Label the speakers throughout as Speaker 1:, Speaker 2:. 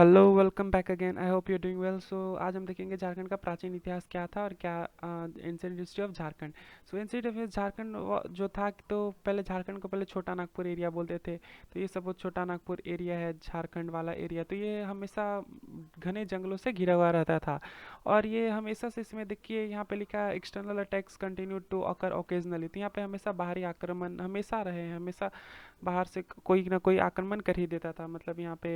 Speaker 1: Hello, welcome back again. I hope you are doing well. So आज हम देखेंगे झारखंड का प्राचीन इतिहास क्या था और क्या ancient history of Jharkhand. So ancient history Jharkhand जो था तो पहले झारखंड को पहले छोटा नागपुर एरिया बोलते थे। तो ये सब वो छोटा नागपुर एरिया है, झारखंड वाला एरिया। तो ये हमेशा घने जंगलों से घिरा हुआ रहता था। और ये हमेशा से, इसमें देखिए यहाँ पे लिखा है external attacks continue to occur occasionally. तो यहाँ पे हमेशा बाहरी आक्रमण हमेशा रहे हैं, हमेशा बाहर से कोई ना कोई आक्रमण कर ही देता था। मतलब यहाँ पे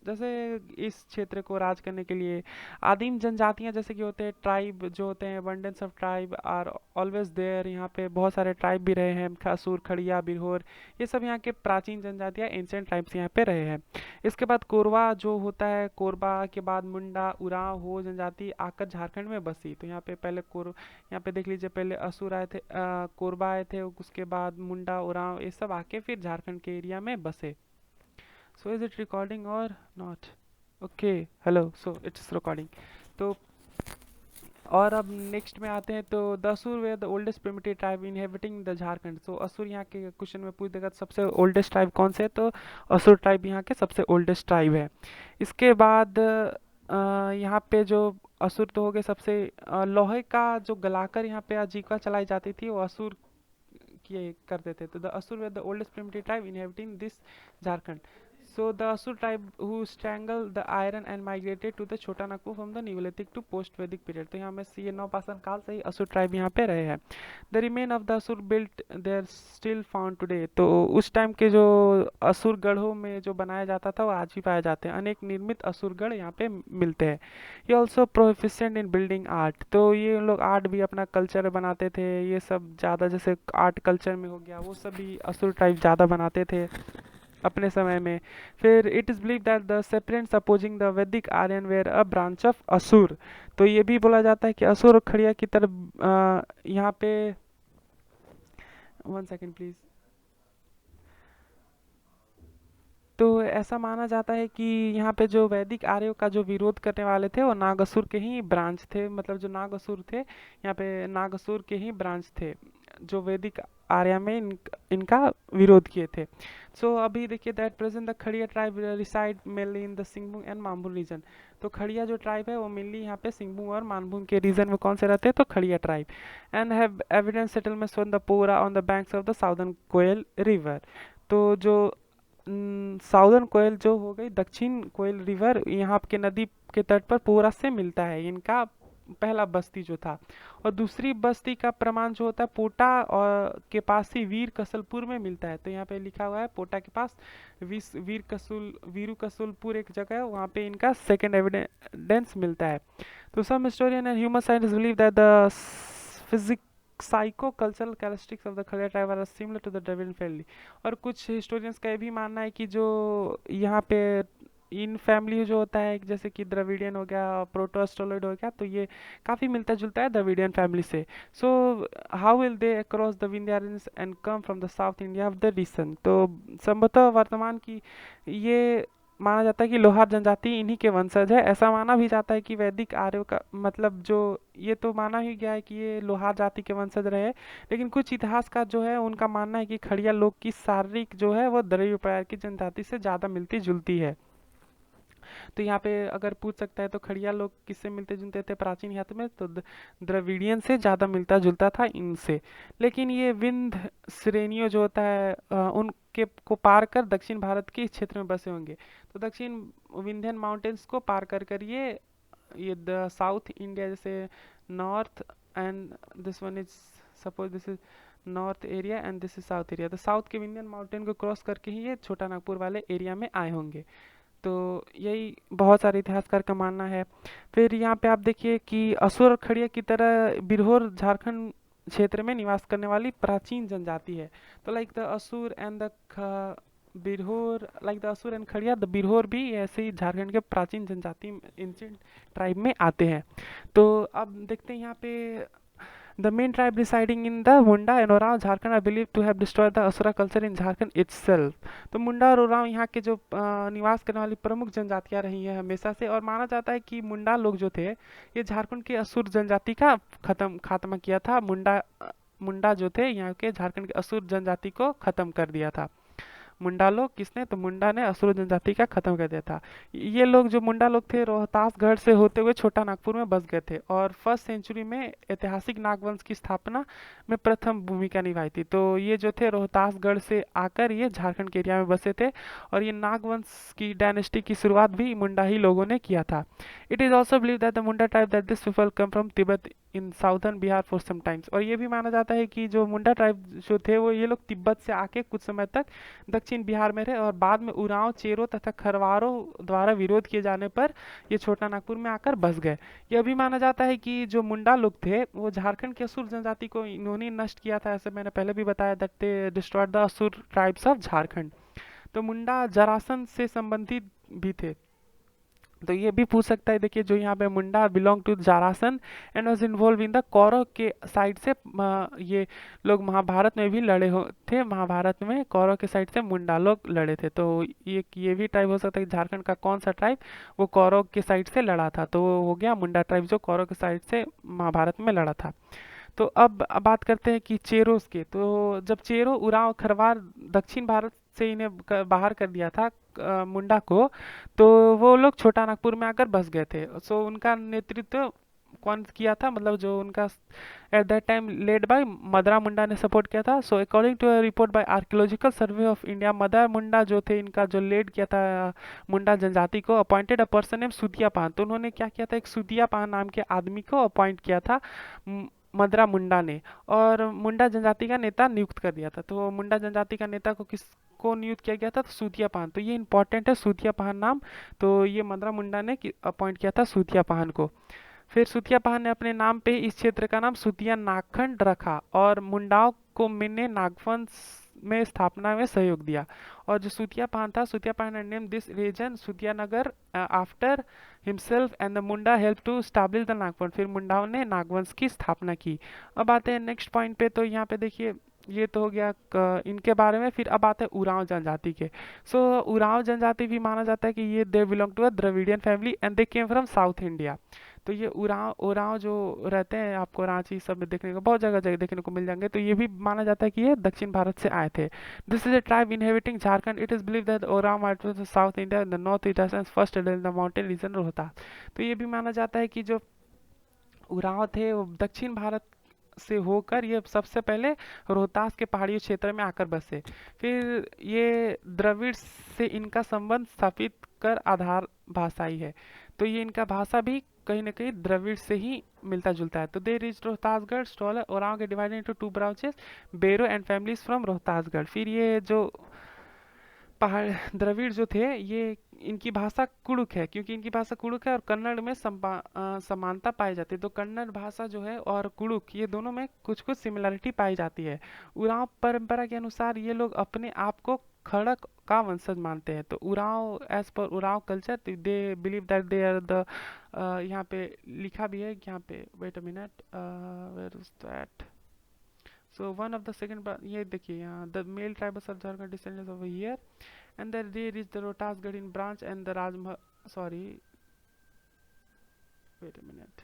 Speaker 1: जैसे इस क्षेत्र को राज करने के लिए आदिम जनजातियां जैसे कि होते हैं ट्राइब जो होते हैं, abundance of tribe are always there. यहाँ पे बहुत सारे ट्राइब भी रहे हैं, खसूर, खड़िया, बिरहोर। ये सब यहाँ के प्राचीन जनजातियां, एंशिएंट ट्राइब्स यहाँ पे रहे हैं। इसके बाद कोरवा जो होता है, कोरबा के बाद मुंडा, उरांव, हो जनजाति आकर झारखंड में बसी। तो यहाँ पे पहले यहाँ पे देख लीजिए, पहले असुर आए थे, कोरबा आए थे, उसके बाद मुंडा, उरांव, ये सब आके फिर झारखंड के एरिया में बसे। So is it recording or not? Okay, hello. So it's recording. तो और अब नेक्स्ट में आते हैं। तो the Asur were the oldest primitive tribe inhabiting the Jharkhand. So Asur यहाँ के क्वेश्चन में पूछ देगा सबसे ओल्डेस्ट ट्राइब कौन से है, तो असुर ट्राइब यहाँ के सबसे ओल्डेस्ट ट्राइब है। इसके बाद यहाँ पे जो असुर तो हो गए सबसे, लोहे का जो गलाकर यहाँ पे आजीविका चलाई जाती थी वो असुर किए करते थे। तो the Asur were the oldest primitive tribe inhabiting this Jharkhand. So the Asur tribe who strangled the iron and migrated to the Chota Nagpur from the Neolithic to post-Vedic period। तो यहाँ में ये नवपाषाण काल से ही असुर ट्राइब यहाँ पे रहे हैं। The remain of the Asur built they are still found today। तो उस टाइम के जो असुर गढ़ों में जो बनाया जाता था वो आज भी पाए जाते हैं। अनेक निर्मित असुर गढ़ यहाँ पे मिलते हैं। ये ऑल्सो प्रोफिशिएंट इन बिल्डिंग आर्ट। तो ये लोग आर्ट भी अपना कल्चर बनाते थे। ये सब ज़्यादा जैसे आर्ट कल्चर में हो गया, वो सभी असुर टाइप ज़्यादा बनाते थे अपने समय में। फिर it is believe that the serpents opposing the Vedic Aryan were a branch of Asur. तो ये भी बोला जाता है कि असुर और खड़िया की तरफ यहाँ पे, वन सेकेंड प्लीज। तो ऐसा माना जाता है कि यहाँ पे जो वैदिक आर्यों का जो विरोध करने वाले थे वो नागसुर के ही ब्रांच थे। मतलब जो नागसुर थे यहाँ पे नागसुर के ही ब्रांच थे जो वैदिक आर्या में इनका विरोध किए थे। सो अभी देखिए that present the Kharia tribe reside mainly in the Singhbhum and Manbhum region. तो खड़िया जो ट्राइब है वो मेनली यहाँ पे सिंहभूम और मानभूम के रीजन में कौन से रहते हैं, तो Kharia tribe. And have evidence settlements on the पोरा on the banks of the southern Koel river. तो जो साउदर्न कोयल जो हो गई, दक्षिण कोयल रिवर यहाँ के नदी के तट पर पूरा से मिलता है इनका पहला बस्ती जो था। और दूसरी बस्ती का प्रमाण जो होता है पोटा और के पास ही वीर कसलपुर में मिलता है। तो यहाँ पे लिखा हुआ है पोटा के पास वीरू कसुलपुर एक जगह है, वहाँ पे इनका सेकेंड एविडेंस मिलता है। तो some historian and human scientist believe that the physic psycho cultural characteristics of the Kharia tribe are similar to the Dravidian family. और कुछ हिस्टोरियंस का ये भी मानना है कि जो यहाँ पे इन फैमिली जो होता है जैसे कि द्रविडियन हो गया, प्रोटो एस्ट्रोलॉइड हो गया, तो ये काफ़ी मिलता जुलता है द्रविडियन फैमिली से। So how will they across the Vindhyachal and come from the south India of the region. तो संभवतः वर्तमान की ये माना जाता है कि लोहार जनजाति इन्हीं के वंशज है। ऐसा माना भी जाता है कि वैदिक आर्यों का मतलब जो ये तो माना ही गया है कि ये लोहार जाति के वंशज रहे। लेकिन कुछ इतिहासकार जो है उनका मानना है कि खड़िया लोग की शारीरिक जो है वो द्रविड़ प्रकार की जनजाति से ज़्यादा मिलती जुलती है। तो यहाँ पे अगर पूछ सकता है तो खड़िया लोग किससे मिलते जुलते थे प्राचीन इतिहास में, तो द्रविडियन से ज़्यादा मिलता जुलता था इनसे। लेकिन ये विंध्य श्रेणियों जो होता है उनके को पार कर दक्षिण भारत के इस क्षेत्र में बसे होंगे। तो दक्षिण विंध्यन माउंटेन्स को पार कर ये द साउथ इंडिया जैसे north and this one is suppose this is north area and this is south area. तो साउथ के विंध्यन माउंटेन को क्रॉस करके ही ये छोटा नागपुर वाले एरिया में आए होंगे। तो यही बहुत सारे इतिहासकार का मानना है। फिर यहाँ पे आप देखिए कि असुर और खड़िया की तरह बिरहोर झारखंड क्षेत्र में निवास करने वाली प्राचीन जनजाति है। तो लाइक द असुर and the Birhor, like the असुर एंड खड़िया, द बिरहोर भी ऐसे ही झारखंड के प्राचीन जनजाति एंशिएंट ट्राइब में आते हैं। तो अब देखते हैं यहाँ पे the main tribe residing in the Munda and Oraon Jharkhand are believed to have destroyed the Asura culture in Jharkhand itself। तो मुंडा और ओरांव यहाँ के जो निवास करने वाली प्रमुख जनजातियाँ रही हैं हमेशा से। और माना जाता है कि मुंडा लोग जो थे ये झारखंड के असुर जनजाति का खात्मा किया था। मुंडा जो थे यहाँ के झारखंड के असुर जनजाति को खत्म कर दिया था। मुंडा लोग, किसने? तो मुंडा ने असुर जनजाति का खत्म कर दिया था। ये लोग जो मुंडा लोग थे रोहतासगढ़ से होते हुए छोटा नागपुर में बस गए थे और फर्स्ट सेंचुरी में ऐतिहासिक नागवंश की स्थापना में प्रथम भूमिका निभाई थी। तो ये जो थे रोहतासगढ़ से आकर ये झारखंड के एरिया में बसे थे और ये नागवंश की डायनेस्टी की शुरुआत भी मुंडा ही लोगों ने किया था। It is also believe that the Munda tribe that this people come from Tibet in southern Bihar for some times. और ये भी माना जाता है कि जो मुंडा ट्राइब जो थे वो ये लोग तिब्बत से आके कुछ समय तक दक्षिण बिहार में रहे और बाद में उरांव, चेरो तथा खरवारों द्वारा विरोध किए जाने पर ये छोटा नागपुर में आकर बस गए। यह भी माना जाता है कि जो मुंडा लोग थे वो झारखंड के असुर जनजाति को इन्होंने नष्ट किया था। ऐसे मैंने पहले भी बताया दैट दे डिस्ट्रॉयड द असुर ट्राइब्स ऑफ झारखंड। तो मुंडा जरासन से संबंधित भी थे। तो ये भी पूछ सकता है, देखिए जो यहाँ पे Munda belong to Jarasan and was involve in the Kaurav के साइड से ये लोग महाभारत में भी लड़े हो थे। महाभारत में कौरव के साइड से मुंडा लोग लड़े थे। तो ये भी ट्राइब हो सकता है कि झारखंड का कौन सा ट्राइब वो कौरव के साइड से लड़ा था, तो वो हो गया मुंडा ट्राइब जो कौरव के साइड से महाभारत में लड़ा था। तो अब बात करते हैं कि चेरोस के। तो जब चेरो, उरांव, खरवार दक्षिण भारत से इन्हें बाहर कर दिया था मुंडा को, तो वो लोग छोटा नागपुर में आकर बस गए थे। सो उनका नेतृत्व कौन किया था, मतलब जो उनका at that time led by Madra Munda ने सपोर्ट किया था। So according to report by archaeological survey of India, Madra Munda जो थे इनका जो लेड किया था मुंडा जनजाति को, अपॉइंटेड अ पर्सन नेम सुतिया पान। तो उन्होंने क्या किया था, एक सुतिया पान नाम के आदमी को अपॉइंट किया था मदरा मुंडा ने, और मुंडा जनजाति का नेता नियुक्त कर दिया था। तो मुंडा जनजाति का नेता को किस को नियुक्त किया गया था, तो सूतिया पाहन। तो ये इंपॉर्टेंट है, सूतिया पाहन नाम। तो ये मदरा मुंडा ने अपॉइंट किया था सूतिया पाहन को। फिर सूतिया पाहन ने अपने नाम पे इस क्षेत्र का नाम सूतिया नागखंड रखा और मुंडाओं को मिलने नागवंश में स्थापना में सहयोग दिया। और जो सूतिया पाहन था, Sutiya Pahan name this region Sutiya Nagar after himself and the Munda help to establish the Nagvansh. फिर मुंडाओं ने नागवंश की स्थापना की। अब आते हैं नेक्स्ट पॉइंट पे। तो यहाँ पे देखिए ये तो हो गया इनके बारे में। फिर अब आते हैं उरांव जनजाति के। सो उरांव जनजाति भी माना जाता है कि ये they belong to a Dravidian family and they came from south India. तो ये उरांव जो रहते हैं, आपको रांची सब में देखने को, बहुत जगह जगह देखने को मिल जाएंगे। तो ये भी माना जाता है कि ये दक्षिण भारत से आए थे। This is a tribe inhabiting Jharkhand. It is believe that Oraon might from south India in the north east and first in the mountain region Rohtas. तो ये भी माना जाता है कि जो उरांव थे वो दक्षिण भारत से होकर ये सबसे पहले रोहतास के पहाड़ी क्षेत्र में आकर बसे। फिर ये द्रविड़ से इनका संबंध स्थापित कर आधार भाषाई है। तो ये इनका भाषा भी कहीं ना कहीं द्रविड़ से ही मिलता जुलता है। तो दे रिच रोहतासगढ़ स्टॉल ओरांव के डिवाइडेड इनटू टू ब्रांचेस, बेरो एंड फैमिलीज फ्रॉम रोहतासगढ़। फिर ये जो पहाड़ द्रविड़ जो थे ये इनकी भाषा कुड़ुक है, क्योंकि इनकी भाषा कुड़ुक है और कन्नड़ में समानता पाई जाती है। तो कन्नड़ भाषा जो है और कुड़ुक ये दोनों में कुछ कुछ सिमिलरिटी पाई जाती है। उरांव परंपरा के अनुसार ये लोग अपने आप को खड़क का वंशज मानते हैं। तो उरांव एज पर Oraon culture they believe that they are the, यहाँ पे लिखा भी है यहाँ पे, wait a minute, where is that. So one of the second, ये देखिए यहाँ, the male tribals of Jharkhand descendants of here and then they reached the Rohtasgarh in branch and the sorry, wait a minute।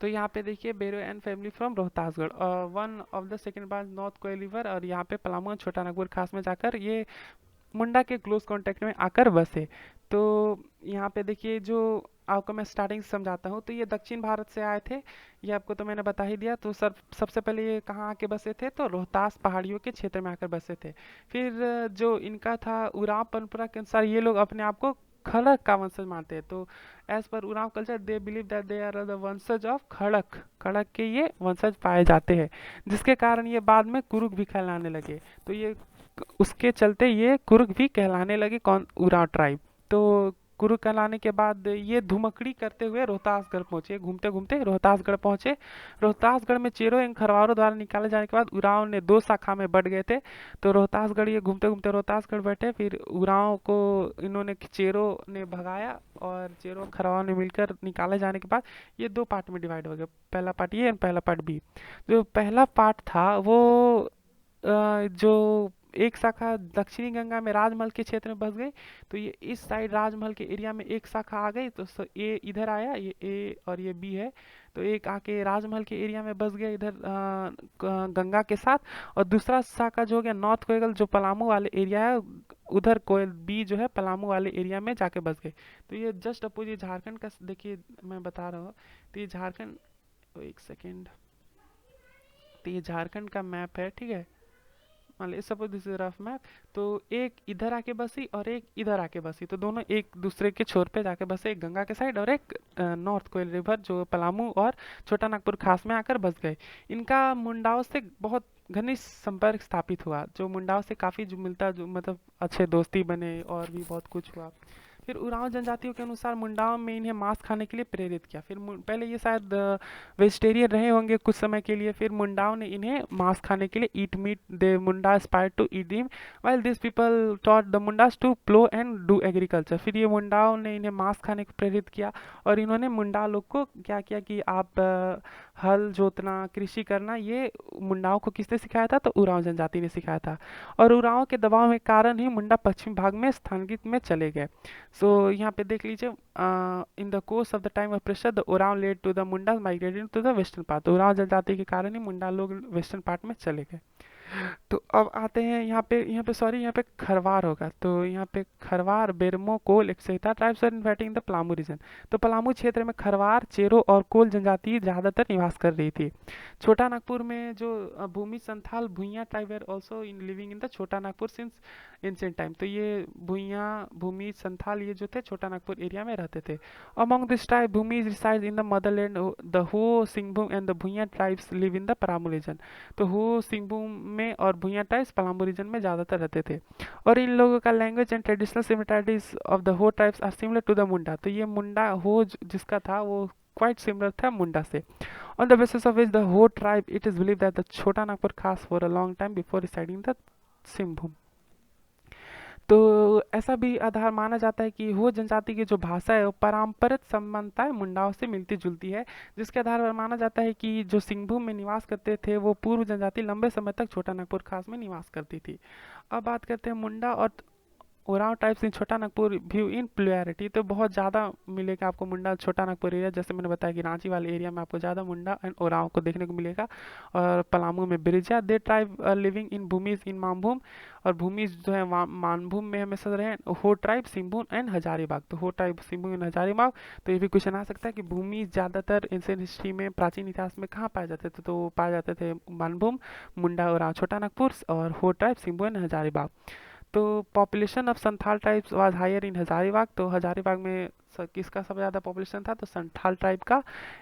Speaker 1: तो यहाँ पे देखिए Bero and family from Rohtasgarh, one of the second branch north Koel river, और यहाँ पे पलामू छोटा नागपुर खास में जाकर ये मुंडा के क्लोज कांटेक्ट में आकर बसे। तो यहाँ पे देखिए जो आपको मैं स्टार्टिंग से समझाता हूँ। तो ये दक्षिण भारत से आए थे, ये आपको तो मैंने बता ही दिया। तो सबसे पहले ये कहाँ आके बसे थे, तो रोहतास पहाड़ियों के क्षेत्र में आकर बसे थे। फिर जो इनका था उरांव परंपरा के अनुसार ये लोग अपने आप को खड़क का वंशज मानते हैं। तो एज पर Oraon culture they believe that they are the वंशज ऑफ खड़क, खड़क के ये वंशज पाए जाते हैं, जिसके कारण ये बाद में कुरुक भी कहलाने लगे। तो ये उसके चलते ये कुरुक भी कहलाने लगे, कौन, उरांव ट्राइब। तो कुरुक कहलाने के बाद ये धुमकड़ी करते हुए रोहतासगढ़ पहुंचे, घूमते घूमते रोहतासगढ़ पहुंचे। रोहतासगढ़ में चेरो एवं खरवारों द्वारा निकाले जाने के बाद उरांव ने दो शाखा में बढ़ गए थे। तो रोहतासगढ़ ये घूमते घूमते रोहतासगढ़ बैठे, फिर उरांव को इन्होंने चेरो ने भगाया और चेरो खरवारों ने मिलकर निकाले जाने के बाद ये दो पार्ट में डिवाइड हो गए, पहला पार्ट ये, पहला पार्ट बी। जो पहला पार्ट था वो जो एक शाखा दक्षिणी गंगा में राजमहल के क्षेत्र में बस गई, तो ये इस साइड राजमहल के एरिया में एक शाखा आ गई, तो ए इधर आया, ये ए और ये बी है, तो एक आके राजमहल के एरिया में बस गया इधर गंगा के साथ, और दूसरा शाखा जो हो गया नॉर्थ कोयल जो पलामू वाले एरिया है, उधर कोयल बी जो है पलामू वाले एरिया में जाके बस गए। तो ये जस्ट अपोजिट झारखंड का देखिए मैं बता रहा हूँ। तो ये झारखंड, एक सेकेंड, तो ये झारखंड का मैप है, ठीक है, मान लीजिए suppose this is rough map. तो एक इधर आके बसी और एक इधर आके बसी, तो दोनों एक दूसरे के छोर पे जाके बसे, एक गंगा के साइड और एक नॉर्थ कोयल रिवर जो पलामू और छोटा नागपुर खास में आकर बस गए। इनका मुंडाओं से बहुत घनिष्ठ संपर्क स्थापित हुआ, जो मुंडाओं से काफ़ी जो मिलता जो मतलब अच्छे दोस्ती बने और भी बहुत कुछ हुआ। फिर उरांव जनजातियों के अनुसार मुंडाओं में इन्हें मांस खाने के लिए प्रेरित किया। फिर पहले ये शायद वेजिटेरियन रहे होंगे कुछ समय के लिए, फिर मुंडाओं ने इन्हें मांस खाने के लिए eat meat, they Munda aspired to eat them while this people taught the Mundas to plough and do agriculture. फिर ये मुंडाओं ने इन्हें मांस खाने को प्रेरित किया, और इन्होंने मुंडा लोग को क्या किया कि आप हल जोतना, कृषि करना, ये मुंडाओं को किसने सिखाया था, तो उरांव जनजाति ने सिखाया था। और उरांव के दबाव के कारण ही मुंडा पश्चिमी भाग में स्थानांतरित में चले गए। सो यहाँ पे देख लीजिए, in the course of the time of pressure the Oraon led to the Munda migrated to the western part. तो उरांव जनजाति के कारण ही मुंडा लोग वेस्टर्न पार्ट में चले गए। तो अब आते हैं यहाँ पे सॉरी, यहाँ पे खरवार होगा, तो यहाँ पे Kharwar, Bermo, Kol etcetera tribes are inviting the Palamu region. तो पलामू क्षेत्र में खरवार, चेरो और कोल जनजाति ज़्यादातर निवास कर रही थी। छोटा नागपुर में जो Bhumi Santhal Bhuiyan tribe are also in living in the Chota Nagpur since ancient time. तो ये भूइयाँ, भूमि संथाल, ये जो थे छोटा नागपुर एरिया में रहते थे। Among this tribe Bhumi reside in the motherland, the Ho, Singhbhum and the Bhuiyan tribes live in the Palamu region. तो हो, सिंहभूम में और भूइयाँ ट्राइब्स पलामू रीजन में ज़्यादातर रहते थे। और इन लोगों का language and traditional similarities of the Ho tribes are similar to the Munda. तो ये मुंडा हो जिसका था वो क्वाइट सिमिलर था मुंडा से। On the basis of which the Ho tribe it is believe that the Chota Nagpur खास for a long time before residing the Singhbhum. तो ऐसा भी आधार माना जाता है कि हो जनजाति की जो भाषा है वो पारंपरिक संबंधता मुंडाओं से मिलती जुलती है, जिसके आधार पर माना जाता है कि जो सिंहभूम में निवास करते थे वो पूर्व जनजाति लंबे समय तक छोटा नागपुर खास में निवास करती थी। अब बात करते हैं मुंडा और उरांव टाइप्स इन छोटा नागपुर व्यू इन प्लुअरिटी। तो बहुत ज़्यादा मिलेगा आपको मुंडा छोटा नागपुर एरिया, जैसे मैंने बताया कि रांची वाले एरिया में आपको ज़्यादा मुंडा एंड उरांव को देखने को मिलेगा। और पलामू में Brija, they tribe living in Bhumij in Manbhum, और भूमि जो है मानभूम में हमेशा रहे। हो ट्राइब सिंहभूम एंड हजारीबाग, तो हो ट्राइब सिंहभूम एंड हजारीबाग। तो ये भी क्वेश्चन आ सकता है कि भूमि ज़्यादातर एंशिएंट हिस्ट्री में, प्राचीन इतिहास में कहाँ पाए जाते थे, तो पाए जाते थे मानभूम, मुंडा, उरांव, छोटा नागपुर, और हो ट्राइब सिंहभूम एंड हजारीबाग। तो population of Santhal tribes was higher in Hazaribagh. तो हजारीबाग में किसका सबसे ज़्यादा पॉपुलेशन था, तो संथाल ट्राइब का।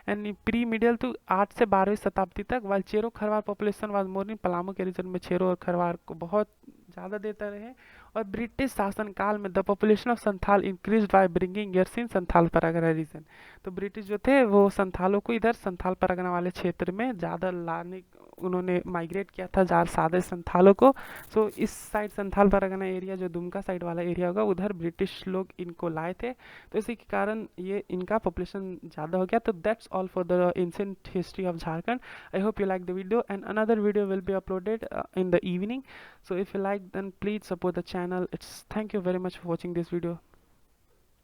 Speaker 1: एंड प्री मिडियल टू 8 से 12वीं शताब्दी तक, वाल Chero Kharwar population was more in Palamu के रीजन में चेरो और खरवार को बहुत ज़्यादा देते रहे। और ब्रिटिश शासनकाल में the population of Santhal increase by bringing years in Santhal Pargana region. तो ब्रिटिश जो थे वो संथालों को इधर संथाल परगना वाले क्षेत्र में ज़्यादा लाने, उन्होंने माइग्रेट किया था ज़्यादा सादे संथालों को। सो इस साइड संथाल परगना एरिया जो दुमका साइड वाला एरिया होगा उधर ब्रिटिश लोग इनको लाए थे, तो इसी के कारण ये इनका पॉपुलेशन ज़्यादा हो गया। तो that's all for the ancient history of Jharkhand. I hope you like the video and another video will be uploaded in the evening. So if you like, then please support the channel. It's thank you very much for watching this video.